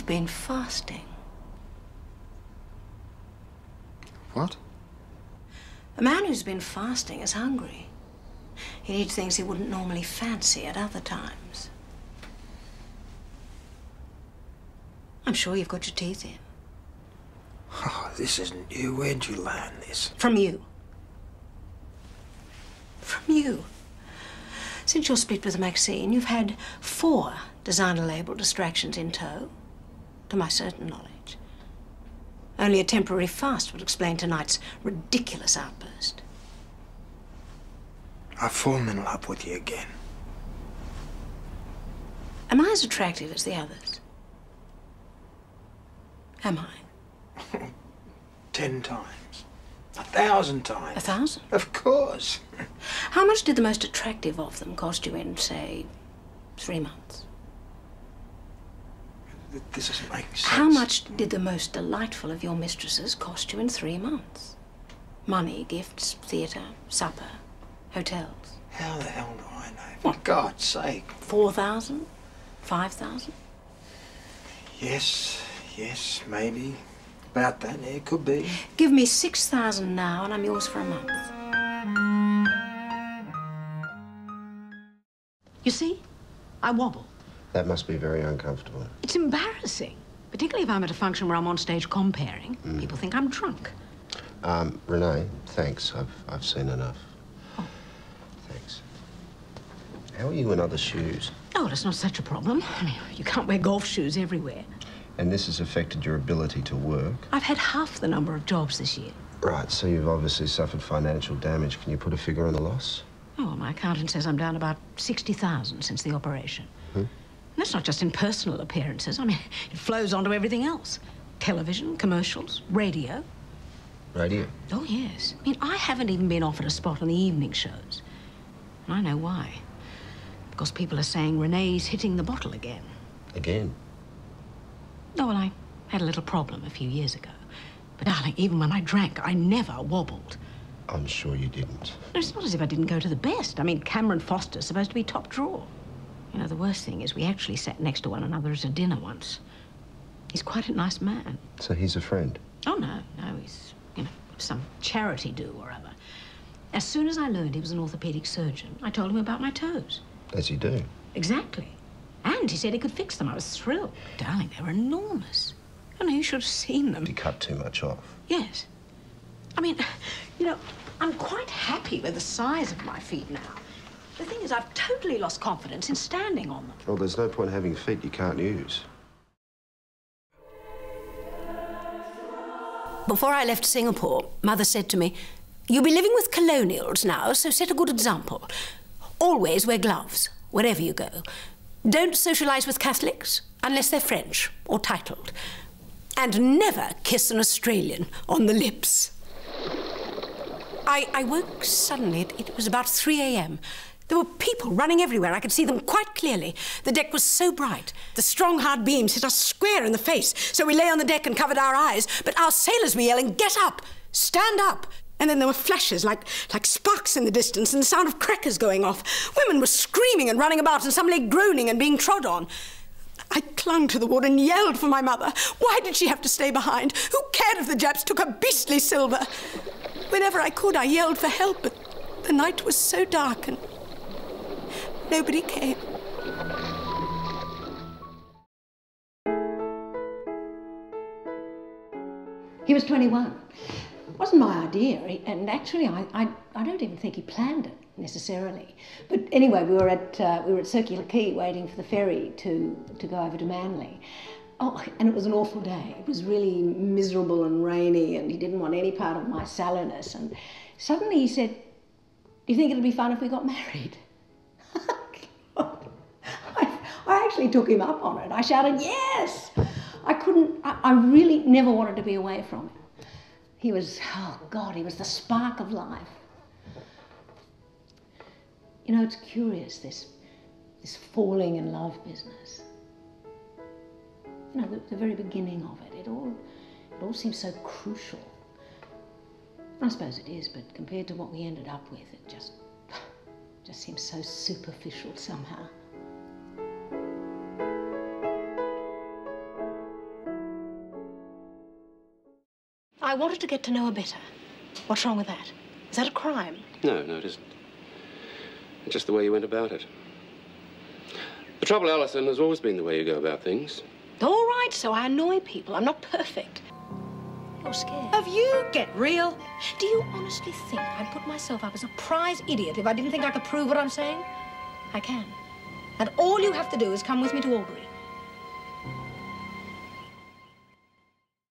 You've been fasting. What? A man who's been fasting is hungry. He needs things he wouldn't normally fancy at other times. I'm sure you've got your teeth in. Oh, this isn't you. Where'd you learn this? From you. From you. Since your split with Maxine, you've had 4 designer label distractions in tow, to my certain knowledge. Only a temporary fast would explain tonight's ridiculous outburst. I've fallen in love with you again. Am I as attractive as the others? Am I? 10 times. 1,000 times. 1,000? Of course. How much did the most attractive of them cost you in, say, 3 months? This doesn't make sense. How much did the most delightful of your mistresses cost you in 3 months? Money, gifts, theatre, supper, hotels. How the hell do I know? For God's sake. 4,000? 5,000? Yes, maybe. About that, yeah, it could be. Give me 6,000 now and I'm yours for a month. You see? I wobble. That must be very uncomfortable. It's embarrassing, particularly if I'm at a function where I'm on stage comparing. People think I'm drunk. Renee, thanks. I've seen enough. Oh. Thanks. How are you in other shoes? Oh, well, it's not such a problem. I mean, you can't wear golf shoes everywhere. And this has affected your ability to work? I've had half the number of jobs this year. Right, so you've obviously suffered financial damage. Can you put a figure on the loss? Oh, well, my accountant says I'm down about 60,000 since the operation. And that's not just in personal appearances. I mean, it flows onto everything else. Television, commercials, radio. Radio? Oh, yes. I mean, I haven't even been offered a spot on the evening shows. And I know why. Because people are saying Renee's hitting the bottle again. Again? Oh, well, I had a little problem a few years ago. But, darling, even when I drank, I never wobbled. I'm sure you didn't. It's not as if I didn't go to the best. I mean, Cameron Foster's supposed to be top drawer. You know, the worst thing is we actually sat next to one another at a dinner once. He's quite a nice man. So he's a friend? Oh, no, he's, you know, some charity do or other. As soon as I learned he was an orthopedic surgeon, I told him about my toes. As you do? Exactly. And he said he could fix them. I was thrilled. Darling, they were enormous. I know, you should have seen them. You cut too much off? Yes. I mean, you know, I'm quite happy with the size of my feet now. The thing is, I've totally lost confidence in standing on them. Well, there's no point having feet you can't use. Before I left Singapore, Mother said to me, "You'll be living with colonials now, so set a good example. Always wear gloves, wherever you go. Don't socialise with Catholics, unless they're French or titled. And never kiss an Australian on the lips." I woke suddenly. It was about 3 a.m. There were people running everywhere. I could see them quite clearly. The deck was so bright. The strong, hard beams hit us square in the face, so we lay on the deck and covered our eyes. But our sailors were yelling, "Get up! Stand up!" And then there were flashes like sparks in the distance and the sound of crackers going off. Women were screaming and running about and somebody groaning and being trod on. I clung to the wood and yelled for my mother. Why did she have to stay behind? Who cared if the Japs took her beastly silver? Whenever I could, I yelled for help, but the night was so dark and nobody came. He was 21. It wasn't my idea, and actually I don't even think he planned it necessarily. But anyway, we were at Circular Quay waiting for the ferry to go over to Manly. Oh, and it was an awful day. It was really miserable and rainy, and he didn't want any part of my sallowness. And suddenly he said, "Do you think it'd be fun if we got married?" I actually took him up on it. I shouted, "Yes!" I really never wanted to be away from him. He was, oh God, he was the spark of life. You know, it's curious, this falling in love business. You know, the very beginning of it, it all seems so crucial. I suppose it is, but compared to what we ended up with, it just seems so superficial somehow. I wanted to get to know her better. What's wrong with that? Is that a crime? No, it isn't. It's just the way you went about it. The trouble, Alison, has always been the way you go about things. All right, so I annoy people. I'm not perfect. You're scared. Of you? Get real. Do you honestly think I'd put myself up as a prize idiot if I didn't think I could prove what I'm saying? I can. And all you have to do is come with me to Albury.